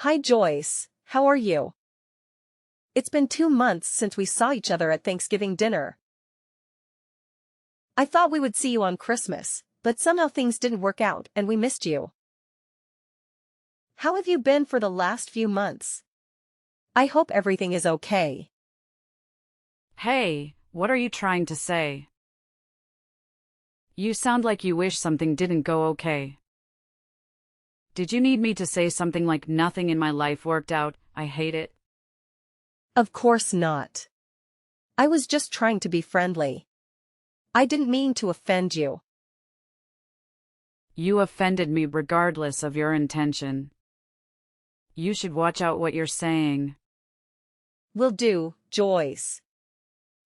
Hi Joyce, how are you? It's been 2 months since we saw each other at Thanksgiving dinner. I thought we would see you on Christmas, but somehow things didn't work out and we missed you. How have you been for the last few months? I hope everything is okay. Hey, what are you trying to say? You sound like you wish something didn't go okay. Did you need me to say something like nothing in my life worked out, I hate it? Of course not. I was just trying to be friendly. I didn't mean to offend you. You offended me regardless of your intention. You should watch out what you're saying. Will do, Joyce.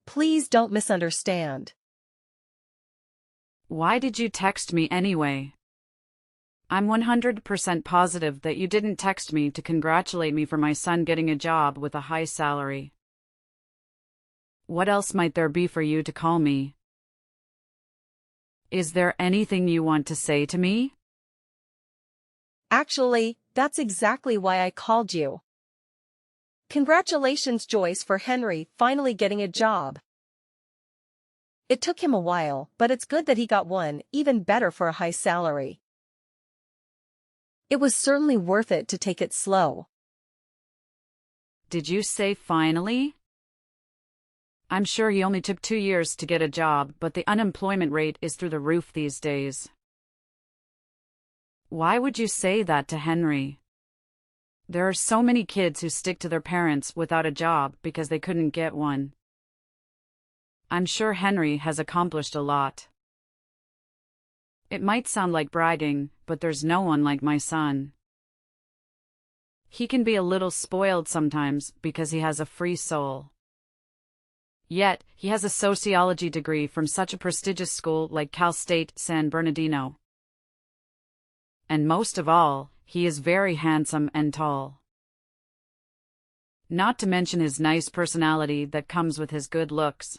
Please don't misunderstand. Why did you text me anyway? I'm 100% positive that you didn't text me to congratulate me for my son getting a job with a high salary. What else might there be for you to call me? Is there anything you want to say to me? Actually, that's exactly why I called you. Congratulations, Joyce, for Henry finally getting a job. It took him a while, but it's good that he got one, even better for a high salary. It was certainly worth it to take it slow. Did you say finally? I'm sure he only took 2 years to get a job, but the unemployment rate is through the roof these days. Why would you say that to Henry? There are so many kids who stick to their parents without a job because they couldn't get one. I'm sure Henry has accomplished a lot. It might sound like bragging, but there's no one like my son. He can be a little spoiled sometimes because he has a free soul. Yet, he has a sociology degree from such a prestigious school like Cal State San Bernardino. And most of all, he is very handsome and tall. Not to mention his nice personality that comes with his good looks.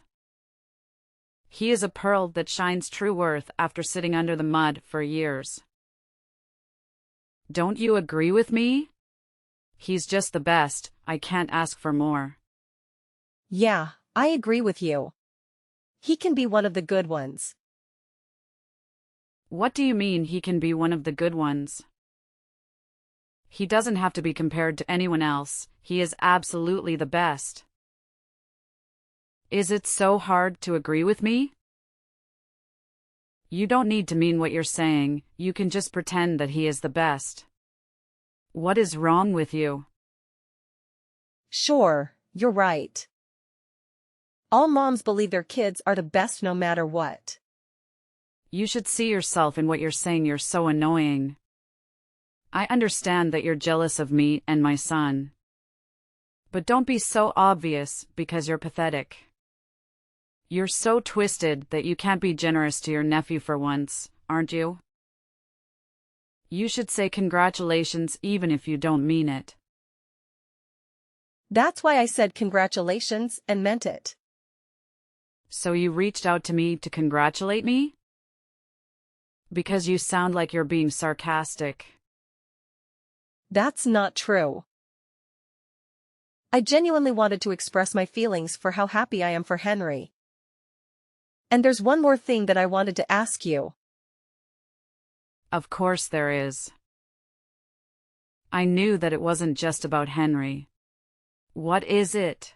He is a pearl that shines true worth after sitting under the mud for years. Don't you agree with me? He's just the best, I can't ask for more. Yeah, I agree with you. He can be one of the good ones. What do you mean he can be one of the good ones? He doesn't have to be compared to anyone else, he is absolutely the best. Is it so hard to agree with me? You don't need to mean what you're saying, you can just pretend that he is the best. What is wrong with you? Sure, you're right. All moms believe their kids are the best no matter what. You should see yourself in what you're saying, you're so annoying. I understand that you're jealous of me and my son. But don't be so obvious because you're pathetic. You're so twisted that you can't be generous to your nephew for once, aren't you? You should say congratulations even if you don't mean it. That's why I said congratulations and meant it. So you reached out to me to congratulate me? Because you sound like you're being sarcastic. That's not true. I genuinely wanted to express my feelings for how happy I am for Henry. And there's one more thing that I wanted to ask you. Of course there is. I knew that it wasn't just about Henry. What is it?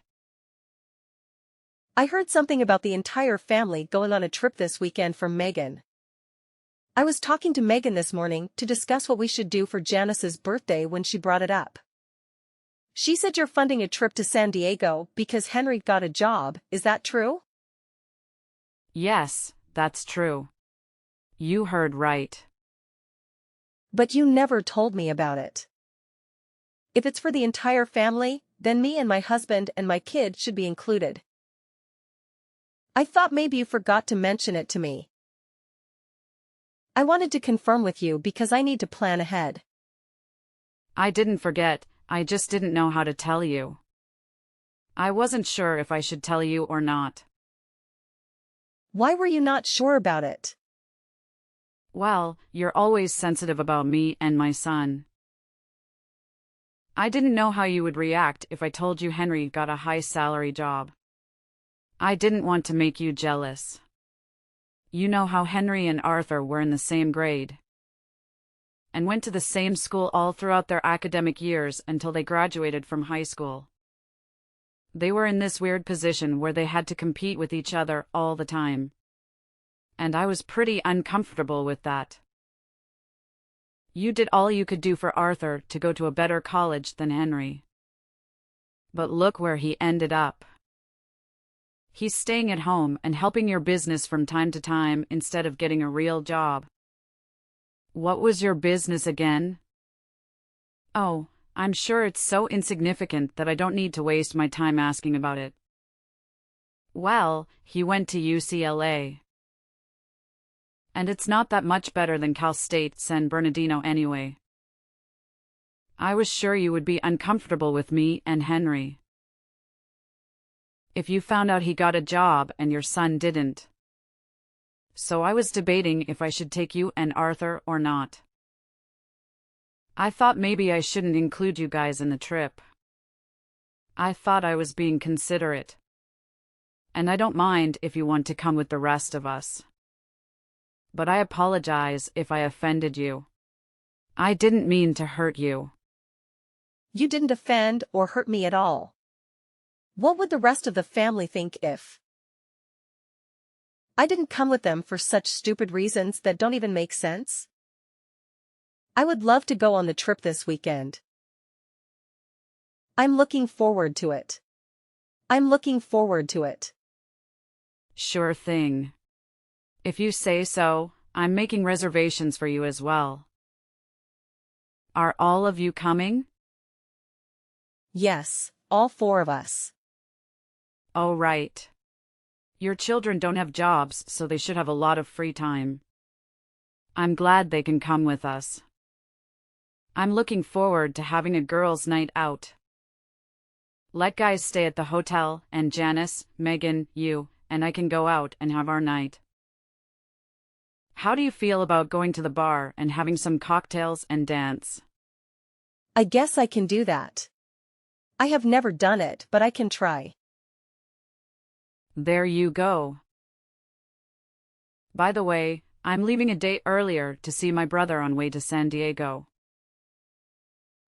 I heard something about the entire family going on a trip this weekend from Megan. I was talking to Megan this morning to discuss what we should do for Janice's birthday when she brought it up. She said you're funding a trip to San Diego because Henry got a job, is that true? Yes, that's true. You heard right. But you never told me about it. If it's for the entire family, then me and my husband and my kid should be included. I thought maybe you forgot to mention it to me. I wanted to confirm with you because I need to plan ahead. I didn't forget, I just didn't know how to tell you. I wasn't sure if I should tell you or not. Why were you not sure about it? Well, you're always sensitive about me and my son. I didn't know how you would react if I told you Henry got a high-salary job. I didn't want to make you jealous. You know how Henry and Arthur were in the same grade and went to the same school all throughout their academic years until they graduated from high school. They were in this weird position where they had to compete with each other all the time. And I was pretty uncomfortable with that. You did all you could do for Arthur to go to a better college than Henry. But look where he ended up. He's staying at home and helping your business from time to time instead of getting a real job. What was your business again? Oh, I'm sure it's so insignificant that I don't need to waste my time asking about it. Well, he went to UCLA. And it's not that much better than Cal State San Bernardino anyway. I was sure you would be uncomfortable with me and Henry if you found out he got a job and your son didn't. So I was debating if I should take you and Arthur or not. I thought maybe I shouldn't include you guys in the trip. I thought I was being considerate. And I don't mind if you want to come with the rest of us. But I apologize if I offended you. I didn't mean to hurt you. You didn't offend or hurt me at all. What would the rest of the family think if I didn't come with them for such stupid reasons that don't even make sense? I would love to go on the trip this weekend. I'm looking forward to it. I'm looking forward to it. Sure thing. If you say so, I'm making reservations for you as well. Are all of you coming? Yes, all four of us. Oh, right. Your children don't have jobs, so they should have a lot of free time. I'm glad they can come with us. I'm looking forward to having a girls' night out. Let guys stay at the hotel, and Janice, Megan, you, and I can go out and have our night. How do you feel about going to the bar and having some cocktails and dance? I guess I can do that. I have never done it, but I can try. There you go. By the way, I'm leaving a day earlier to see my brother on way to San Diego.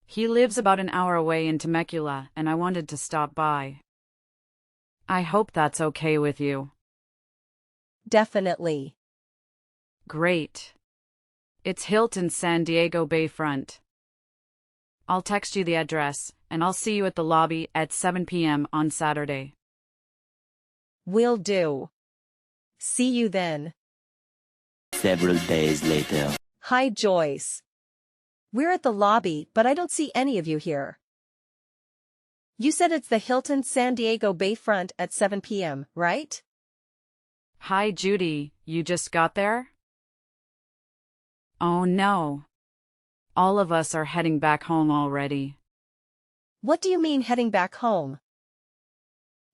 He lives about an hour away in Temecula, and I wanted to stop by. I hope that's okay with you. Definitely. Great. It's Hilton San Diego Bayfront. I'll text you the address, and I'll see you at the lobby at 7 p.m. on Saturday. Will do. See you then. Several days later. Hi, Joyce. We're at the lobby, but I don't see any of you here. You said it's the Hilton San Diego Bayfront at 7 p.m., right? Hi, Judy. You just got there? Oh no. All of us are heading back home already. What do you mean heading back home?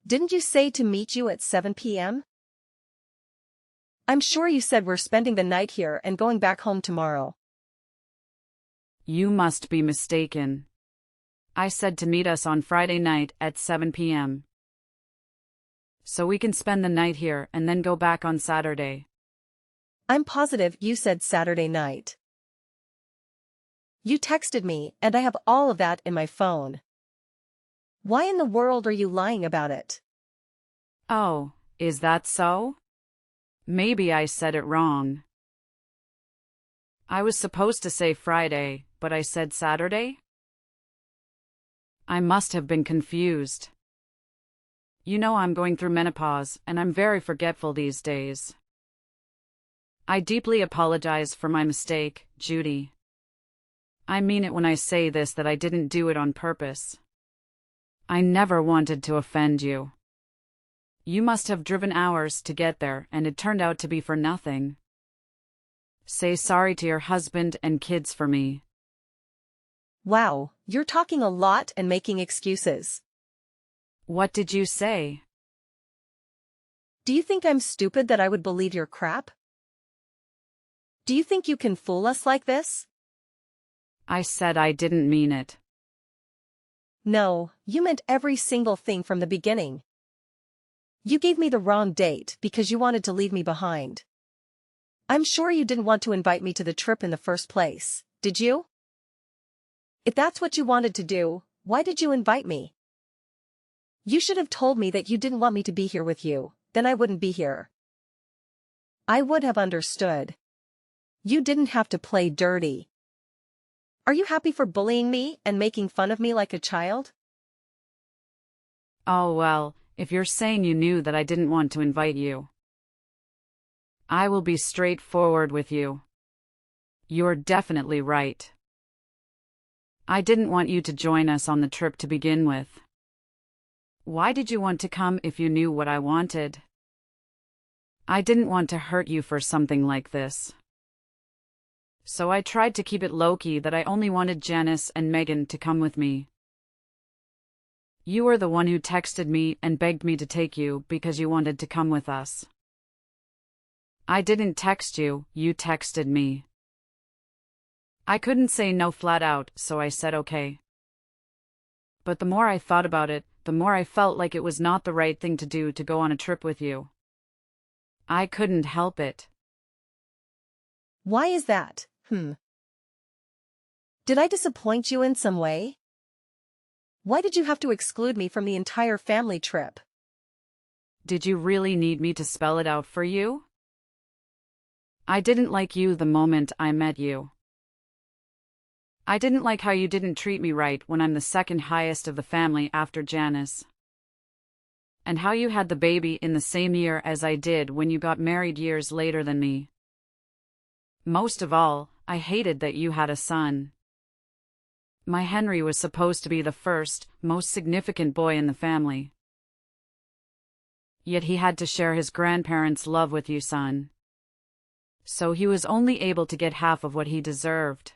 Didn't you say to meet you at 7 p.m.? I'm sure you said we're spending the night here and going back home tomorrow. You must be mistaken. I said to meet us on Friday night at 7 p.m. So we can spend the night here and then go back on Saturday. I'm positive you said Saturday night. You texted me, and I have all of that in my phone. Why in the world are you lying about it? Oh, is that so? Maybe I said it wrong. I was supposed to say Friday, but I said Saturday? I must have been confused. You know I'm going through menopause, and I'm very forgetful these days. I deeply apologize for my mistake, Judy. I mean it when I say this that I didn't do it on purpose. I never wanted to offend you. You must have driven hours to get there, and it turned out to be for nothing. Say sorry to your husband and kids for me. Wow, you're talking a lot and making excuses. What did you say? Do you think I'm stupid that I would believe your crap? Do you think you can fool us like this? I said I didn't mean it. No, you meant every single thing from the beginning. You gave me the wrong date because you wanted to leave me behind. I'm sure you didn't want to invite me to the trip in the first place, did you? If that's what you wanted to do, why did you invite me? You should have told me that you didn't want me to be here with you, then I wouldn't be here. I would have understood. You didn't have to play dirty. Are you happy for bullying me and making fun of me like a child? Oh well, if you're saying you knew that I didn't want to invite you, I will be straightforward with you. You're definitely right. I didn't want you to join us on the trip to begin with. Why did you want to come if you knew what I wanted? I didn't want to hurt you for something like this. So I tried to keep it low-key that I only wanted Janice and Megan to come with me. You were the one who texted me and begged me to take you because you wanted to come with us. I didn't text you, you texted me. I couldn't say no flat out, so I said okay. But the more I thought about it, the more I felt like it was not the right thing to do to go on a trip with you. I couldn't help it. Why is that? Did I disappoint you in some way? Why did you have to exclude me from the entire family trip? Did you really need me to spell it out for you? I didn't like you the moment I met you. I didn't like how you didn't treat me right when I'm the second highest of the family after Janice. And how you had the baby in the same year as I did when you got married years later than me. Most of all, I hated that you had a son. My Henry was supposed to be the first, most significant boy in the family. Yet he had to share his grandparents' love with you, son. So he was only able to get half of what he deserved.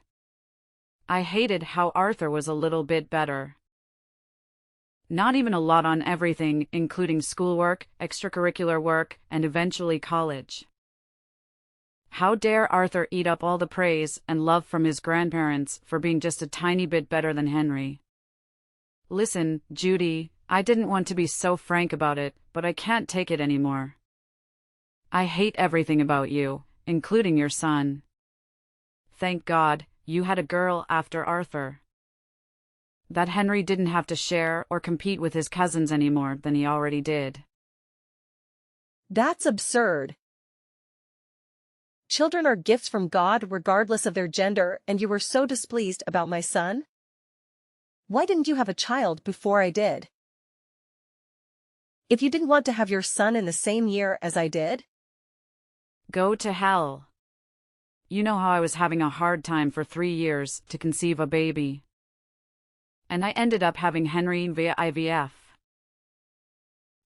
I hated how Arthur was a little bit better. Not even a lot on everything, including schoolwork, extracurricular work, and eventually college. How dare Arthur eat up all the praise and love from his grandparents for being just a tiny bit better than Henry? Listen, Judy, I didn't want to be so frank about it, but I can't take it anymore. I hate everything about you, including your son. Thank God, you had a girl after Arthur. That Henry didn't have to share or compete with his cousins any more than he already did. That's absurd. Children are gifts from God regardless of their gender, and you were so displeased about my son? Why didn't you have a child before I did? If you didn't want to have your son in the same year as I did? Go to hell. You know how I was having a hard time for 3 years to conceive a baby. And I ended up having Henry via IVF.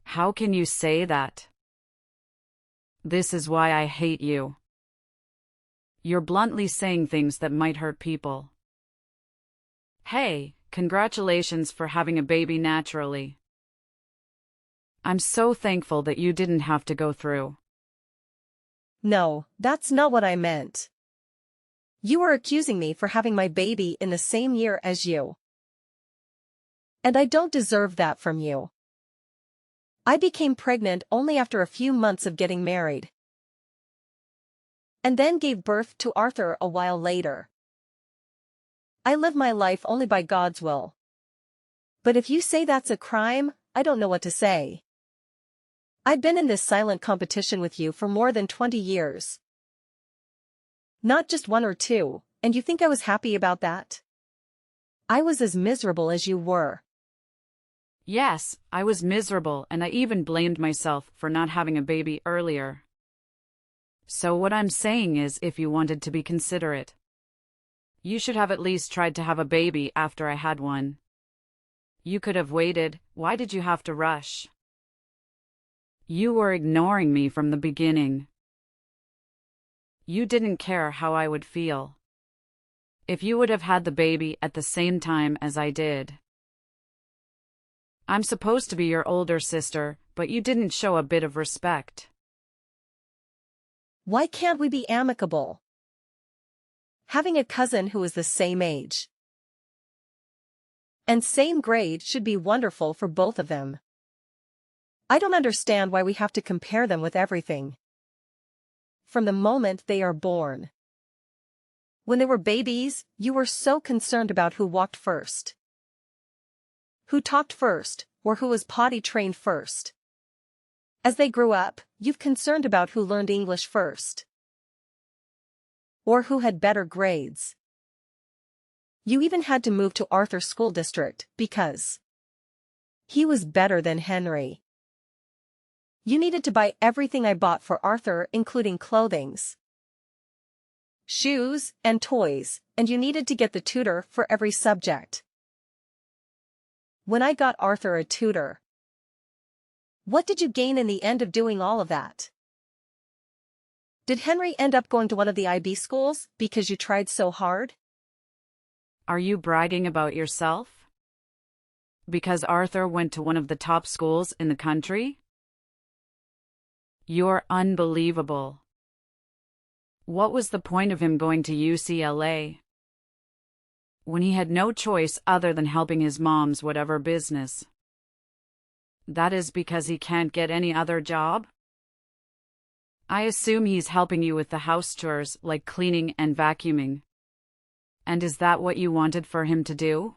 How can you say that? This is why I hate you. You're bluntly saying things that might hurt people. Hey, congratulations for having a baby naturally. I'm so thankful that you didn't have to go through. No, that's not what I meant. You were accusing me for having my baby in the same year as you. And I don't deserve that from you. I became pregnant only after a few months of getting married. And then gave birth to Arthur a while later. I live my life only by God's will. But if you say that's a crime, I don't know what to say. I've been in this silent competition with you for more than 20 years. Not just 1 or 2, and you think I was happy about that? I was as miserable as you were. Yes, I was miserable, and I even blamed myself for not having a baby earlier. So what I'm saying is, if you wanted to be considerate, you should have at least tried to have a baby after I had one. You could have waited. Why did you have to rush? You were ignoring me from the beginning. You didn't care how I would feel if you would have had the baby at the same time as I did. I'm supposed to be your older sister, but you didn't show a bit of respect. Why can't we be amicable? Having a cousin who is the same age. And same grade should be wonderful for both of them. I don't understand why we have to compare them with everything. From the moment they are born. When they were babies, you were so concerned about who walked first, who talked first, or who was potty trained first. As they grew up, you've concerned about who learned English first, or who had better grades. You even had to move to Arthur's school district because he was better than Henry. You needed to buy everything I bought for Arthur, including clothings, shoes, and toys, and you needed to get the tutor for every subject. When I got Arthur a tutor, what did you gain in the end of doing all of that? Did Henry end up going to one of the IB schools because you tried so hard? Are you bragging about yourself? Because Arthur went to one of the top schools in the country? You're unbelievable. What was the point of him going to UCLA? When he had no choice other than helping his mom's whatever business. That is because he can't get any other job? I assume he's helping you with the house chores like cleaning and vacuuming. And is that what you wanted for him to do?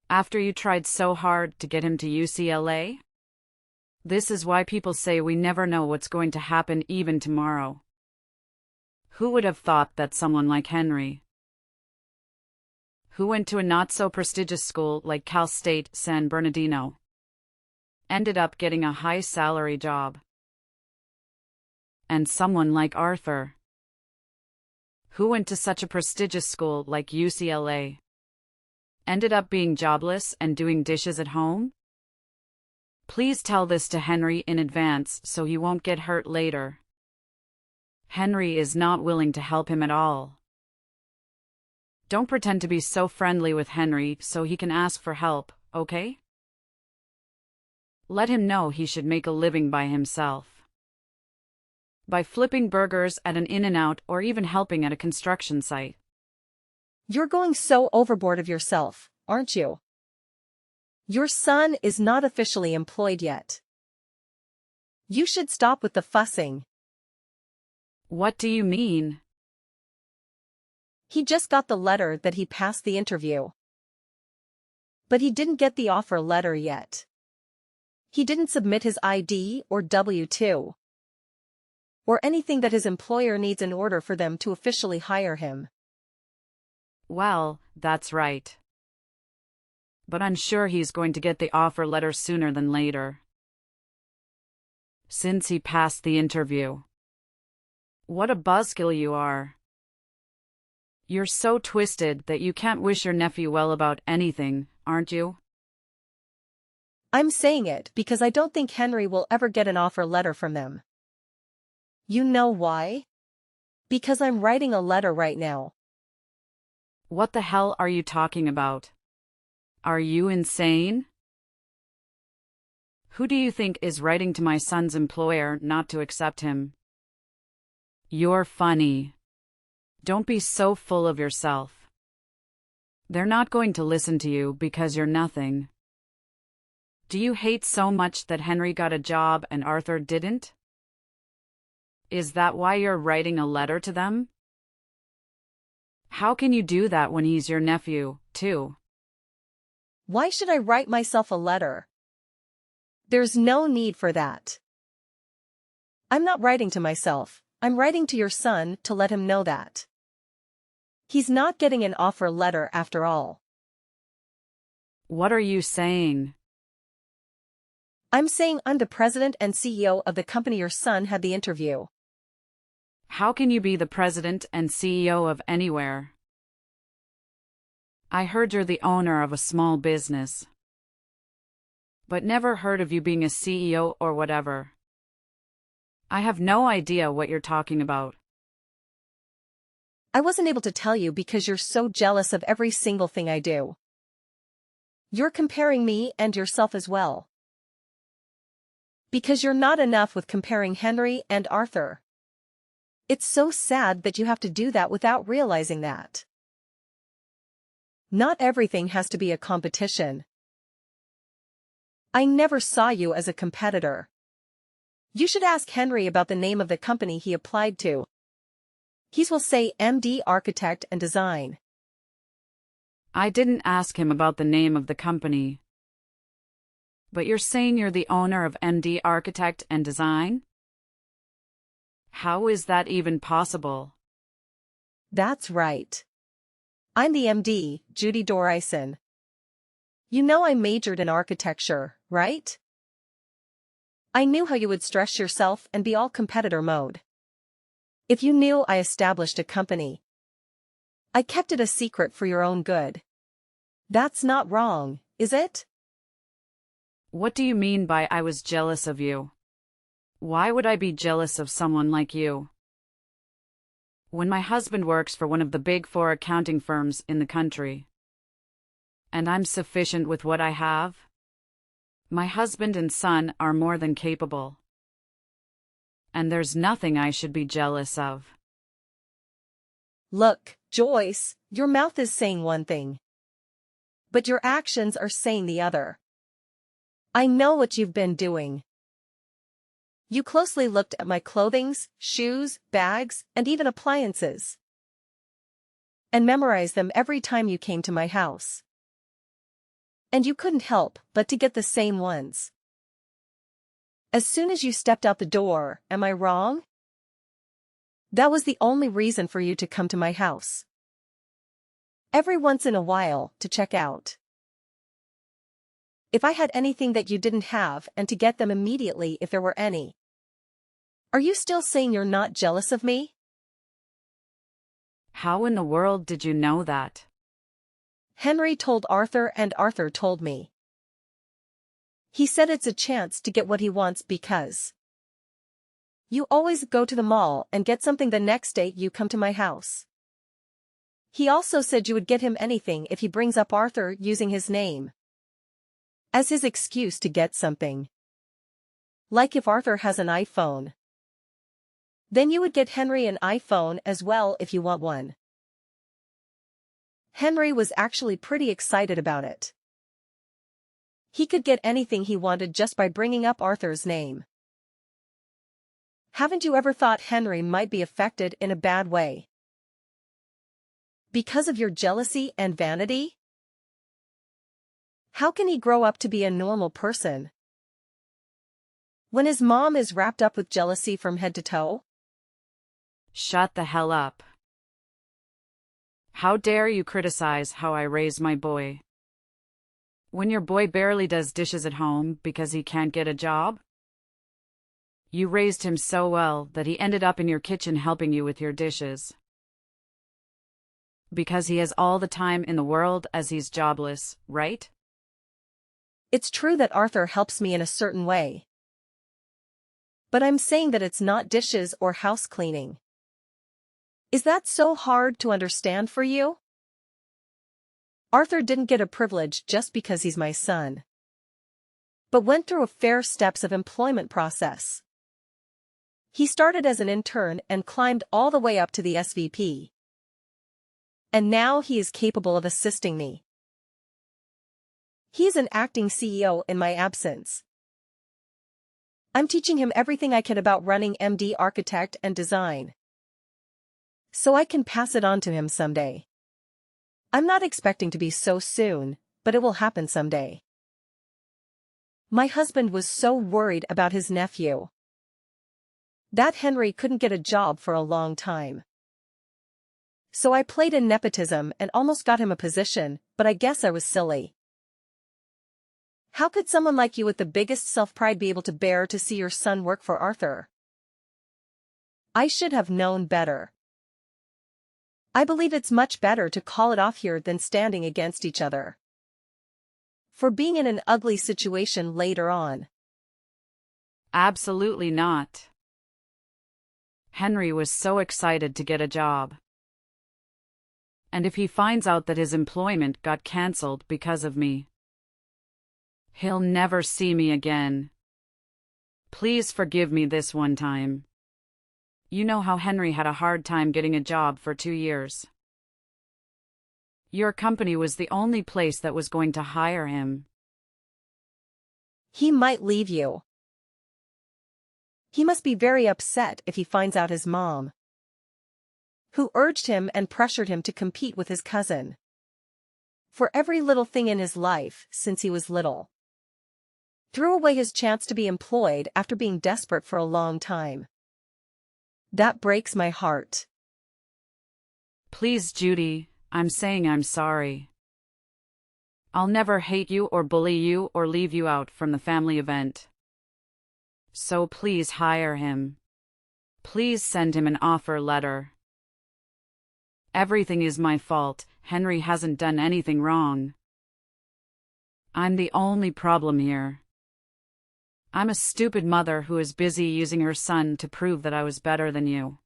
After you tried so hard to get him to UCLA? This is why people say we never know what's going to happen even tomorrow. Who would have thought that someone like Henry, who went to a not-so-prestigious school like Cal State San Bernardino, ended up getting a high-salary job? And someone like Arthur, who went to such a prestigious school like UCLA, ended up being jobless and doing dishes at home? Please tell this to Henry in advance so he won't get hurt later. Henry is not willing to help him at all. Don't pretend to be so friendly with Henry so he can ask for help, okay? Let him know he should make a living by himself. By flipping burgers at an In-N-Out or even helping at a construction site. You're going so overboard of yourself, aren't you? Your son is not officially employed yet. You should stop with the fussing. What do you mean? He just got the letter that he passed the interview. But he didn't get the offer letter yet. He didn't submit his ID or W-2. Or anything that his employer needs in order for them to officially hire him. Well, that's right. But I'm sure he's going to get the offer letter sooner than later. Since he passed the interview. What a buzzkill you are. You're so twisted that you can't wish your nephew well about anything, aren't you? I'm saying it because I don't think Henry will ever get an offer letter from them. You know why? Because I'm writing a letter right now. What the hell are you talking about? Are you insane? Who do you think is writing to my son's employer not to accept him? You're funny. Don't be so full of yourself. They're not going to listen to you because you're nothing. Do you hate so much that Henry got a job and Arthur didn't? Is that why you're writing a letter to them? How can you do that when he's your nephew, too? Why should I write myself a letter? There's no need for that. I'm not writing to myself, I'm writing to your son to let him know that he's not getting an offer letter after all. What are you saying? I'm saying I'm the president and CEO of the company your son had the interview. How can you be the president and CEO of anywhere? I heard you're the owner of a small business. But never heard of you being a CEO or whatever. I have no idea what you're talking about. I wasn't able to tell you because you're so jealous of every single thing I do. You're comparing me and yourself as well. Because you're not enough with comparing Henry and Arthur. It's so sad that you have to do that without realizing that. Not everything has to be a competition. I never saw you as a competitor. You should ask Henry about the name of the company he applied to. He will say MD Architect and Design. I didn't ask him about the name of the company. But you're saying you're the owner of MD Architect and Design? How is that even possible? That's right. I'm the MD, Judy Dorison. You know I majored in architecture, right? I knew how you would stress yourself and be all competitor mode. If you knew I established a company, I kept it a secret for your own good. That's not wrong, is it? What do you mean by I was jealous of you? Why would I be jealous of someone like you? When my husband works for one of the big 4 accounting firms in the country, and I'm sufficient with what I have, my husband and son are more than capable. And there's nothing I should be jealous of. Look, Joyce, your mouth is saying one thing, but your actions are saying the other. I know what you've been doing. You closely looked at my clothings, shoes, bags, and even appliances, and memorized them every time you came to my house. And you couldn't help but to get the same ones. As soon as you stepped out the door, am I wrong? That was the only reason for you to come to my house. Every once in a while, to check out if I had anything that you didn't have and to get them immediately if there were any. Are you still saying you're not jealous of me? How in the world did you know that? Henry told Arthur and Arthur told me. He said it's a chance to get what he wants because you always go to the mall and get something the next day you come to my house. He also said you would get him anything if he brings up Arthur using his name as his excuse to get something. Like if Arthur has an iPhone, then you would get Henry an iPhone as well if you want one. Henry was actually pretty excited about it. He could get anything he wanted just by bringing up Arthur's name. Haven't you ever thought Henry might be affected in a bad way because of your jealousy and vanity? How can he grow up to be a normal person when his mom is wrapped up with jealousy from head to toe? Shut the hell up. How dare you criticize how I raise my boy? When your boy barely does dishes at home because he can't get a job? You raised him so well that he ended up in your kitchen helping you with your dishes. Because he has all the time in the world as he's jobless, right? It's true that Arthur helps me in a certain way. But I'm saying that it's not dishes or house cleaning. Is that so hard to understand for you? Arthur didn't get a privilege just because he's my son, but went through a fair steps of employment process. He started as an intern and climbed all the way up to the SVP. And now he is capable of assisting me. He's an acting CEO in my absence. I'm teaching him everything I can about running MD Architect and Design, so I can pass it on to him someday. I'm not expecting to be so soon, but it will happen someday. My husband was so worried about his nephew that Henry couldn't get a job for a long time. So I played in nepotism and almost got him a position, but I guess I was silly. How could someone like you with the biggest self-pride be able to bear to see your son work for Arthur? I should have known better. I believe it's much better to call it off here than standing against each other for being in an ugly situation later on. Absolutely not. Henry was so excited to get a job. And if he finds out that his employment got cancelled because of me, he'll never see me again. Please forgive me this one time. You know how Henry had a hard time getting a job for 2 years. Your company was the only place that was going to hire him. He might leave you. He must be very upset if he finds out his mom, who urged him and pressured him to compete with his cousin for every little thing in his life since he was little, threw away his chance to be employed after being desperate for a long time. That breaks my heart. Please, Judy, I'm saying I'm sorry. I'll never hate you or bully you or leave you out from the family event. So please hire him. Please send him an offer letter. Everything is my fault. Henry hasn't done anything wrong. I'm the only problem here. I'm a stupid mother who is busy using her son to prove that I was better than you.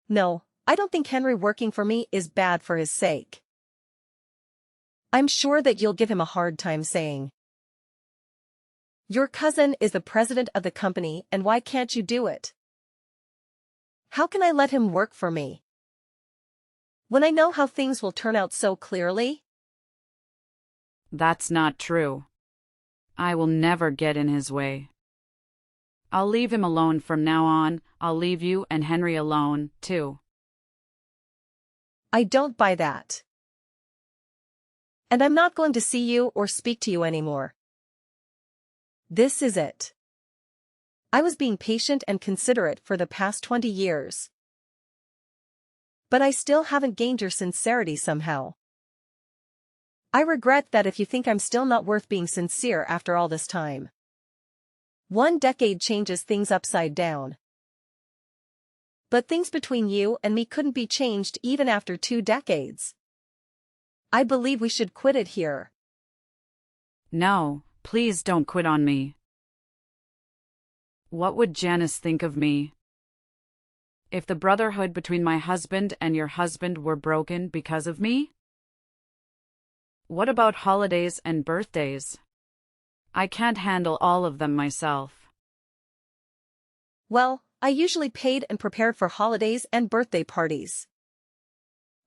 No, I don't think Henry working for me is bad for his sake. I'm sure that you'll give him a hard time saying, "Your cousin is the president of the company and why can't you do it? How can I let him work for me when I know how things will turn out so clearly?" That's not true. I will never get in his way. I'll leave him alone from now on. I'll leave you and Henry alone, too. I don't buy that. And I'm not going to see you or speak to you anymore. This is it. I was being patient and considerate for the past 20 years. But I still haven't gained your sincerity somehow. I regret that if you think I'm still not worth being sincere after all this time. 1 decade changes things upside down. But things between you and me couldn't be changed even after 2 decades. I believe we should quit it here. No, please don't quit on me. What would Janice think of me? If the brotherhood between my husband and your husband were broken because of me? What about holidays and birthdays? I can't handle all of them myself. Well, I usually paid and prepared for holidays and birthday parties.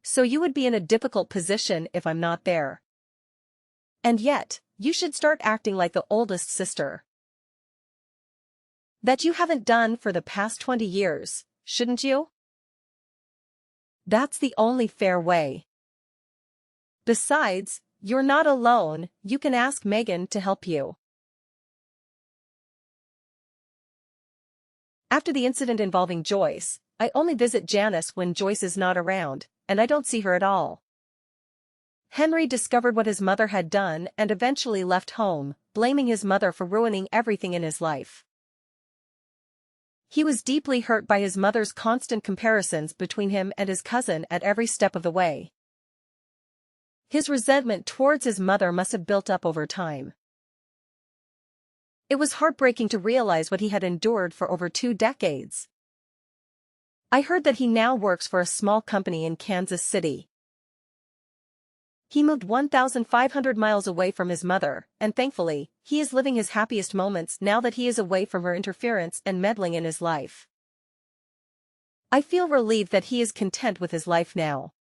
So you would be in a difficult position if I'm not there. And yet, you should start acting like the oldest sister. That you haven't done for the past 20 years, shouldn't you? That's the only fair way. Besides, you're not alone, you can ask Megan to help you. After the incident involving Joyce, I only visit Janice when Joyce is not around, and I don't see her at all. Henry discovered what his mother had done and eventually left home, blaming his mother for ruining everything in his life. He was deeply hurt by his mother's constant comparisons between him and his cousin at every step of the way. His resentment towards his mother must have built up over time. It was heartbreaking to realize what he had endured for over 2 decades. I heard that he now works for a small company in Kansas City. He moved 1,500 miles away from his mother, and thankfully, he is living his happiest moments now that he is away from her interference and meddling in his life. I feel relieved that he is content with his life now.